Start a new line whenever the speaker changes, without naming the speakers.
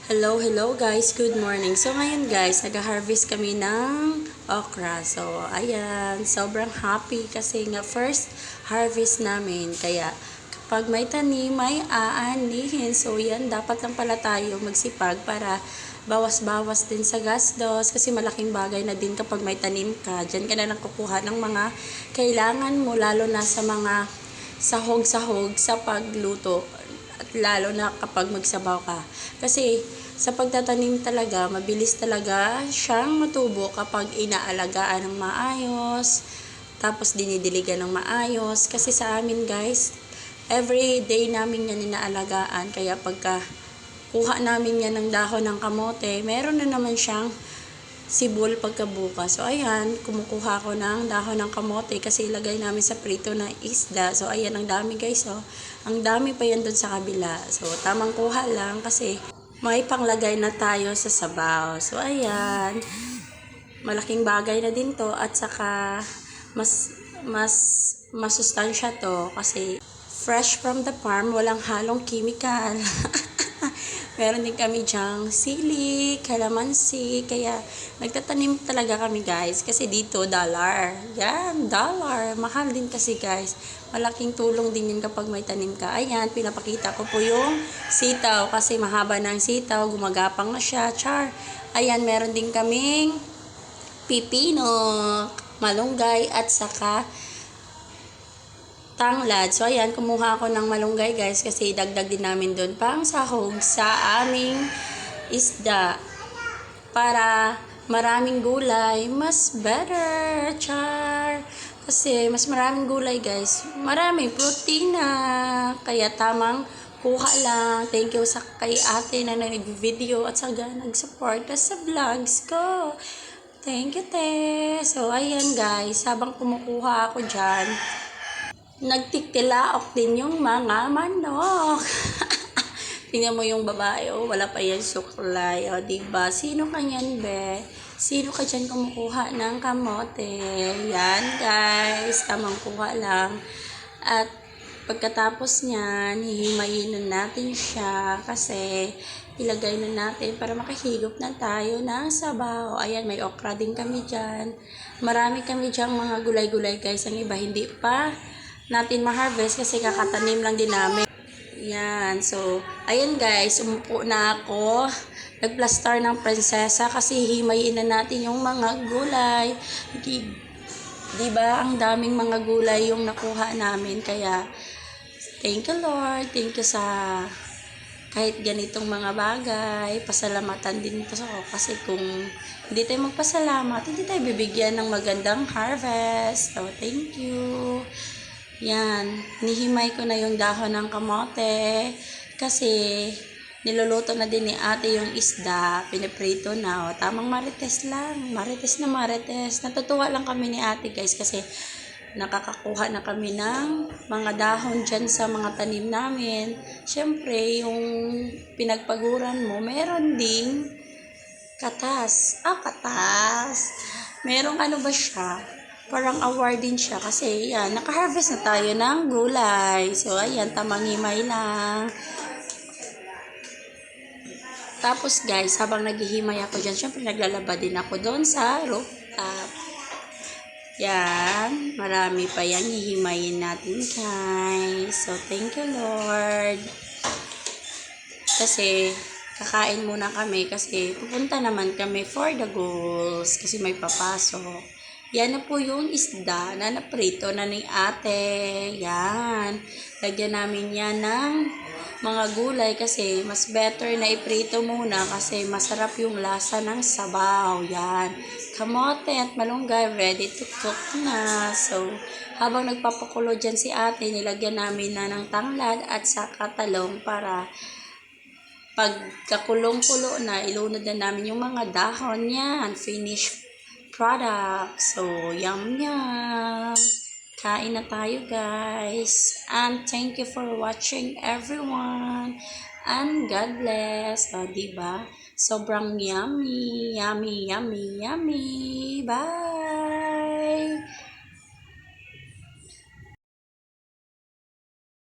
Hello guys, good morning. So ngayon guys, nag-harvest kami ng okra. So ayan, sobrang happy kasi nga first harvest namin. Kaya kapag may tanim, may aanihin. So yan, dapat lang pala tayo magsipag para bawas-bawas din sa gastos kasi malaking bagay na din kapag may tanim ka. Diyan ka na lang kukuha ng mga kailangan mo lalo na sa mga sahog-sahog sa pagluto at lalo na kapag magsabaw ka. Kasi sa pagtatanim talaga, mabilis talaga siyang matubo kapag inaalagaan ng maayos, tapos dinidiligan ng maayos. Kasi sa amin guys, every day namin yan inaalagaan. Kaya pagka kuha namin yan ng dahon ng kamote, meron na naman siyang sibol pagkabukas. So ayan, kumukuha ko ng dahon ng kamote kasi ilagay namin sa prito na isda. So ayan, ang dami guys, oh. Ang dami pa yan dun sa kabila. So tamang kuha lang kasi may panglagay na tayo sa sabaw. So ayan, malaking bagay na din to at saka mas mas masustansya to kasi fresh from the farm, walang halong chemical. Meron din kami dyang sili, kalamansi, kaya nagtatanim talaga kami guys. Kasi dito, dollar. Yan, dollar. Mahal din kasi guys. Malaking tulong din yun kapag may tanim ka. Ayan, pinapakita ko po yung sitaw. Kasi mahaba na ang sitaw, gumagapang na siya. Char. Ayan, meron din kaming pipino, malunggay, at saka tanglad. So, ayan, kumuha ako ng malunggay, guys, kasi dagdag din namin doon pang sahog sa aming isda. Para maraming gulay, mas better, char. Kasi mas maraming gulay, guys. Maraming protina. Kaya tamang kuha lang. Thank you sa kay ate na nag-video at saka nag-support sa vlogs ko. Thank you, te. So, ayan, guys. Habang kumukuha ako dyan, nagtiktilaok din yung mga manok. Tingnan mo yung babae, oh, wala pa yan suklay, oh, diba? Sino kanyan, be? Sino ka dyan kumukuha ng kamote? Yan, guys, tamang kuha lang. At pagkatapos niyan, hihimayin na natin siya kasi ilagay na natin para makahigop na tayo ng sabaw. Ayan, may okra din kami dyan. Marami kami dyan mga gulay-gulay, guys. Ang iba hindi pa natin ma-harvest kasi kakatanim lang din namin. Yan. So, ayan guys, umupo na ako. Nagplastar ng prinsesa kasi himayin na natin yung mga gulay. Diba? Ang daming mga gulay yung nakuha namin. Kaya, thank you Lord. Thank you sa kahit ganitong mga bagay. Pasalamatan din ito ako. Kasi kung hindi tayo magpasalamat, hindi tayo bibigyan ng magandang harvest. So, thank you. Yan, nihimay ko na yung dahon ng kamote kasi niluluto na din ni ate yung isda, piniprito na. O, tamang marites lang, marites na marites. Natutuwa lang kami ni ate guys kasi nakakakuha na kami ng mga dahon dyan sa mga tanim namin. Siyempre, yung pinagpaguran mo, meron ding katas. Katas. Merong ano ba siya? Parang award din siya kasi yan, naka-harvest na tayo ng gulay. So, ayan, tamang himay lang. Tapos guys, habang naghihimay ako dyan, syempre naglalaba din ako doon sa rooftop. Yan, marami pa yan, hihimayin natin guys. So, thank you Lord. Kasi, kakain muna kami kasi pupunta naman kami for the goals kasi may papasok. Yan na po yung isda na naprito na ni ate. Yan. Lagyan namin yan ng mga gulay kasi mas better na iprito muna kasi masarap yung lasa ng sabaw. Yan. Kamote at malunggay ready to cook na. So, habang nagpapakulo dyan si ate, nilagyan namin na ng tanglad at saka talong para pagkakulong-kulo na, ilunod na namin yung mga dahon yan. Finished product. So, yum yum. Kain na tayo guys. And thank you for watching everyone. And God bless. O, diba? Sobrang yummy. Yummy, yummy, yummy. Bye!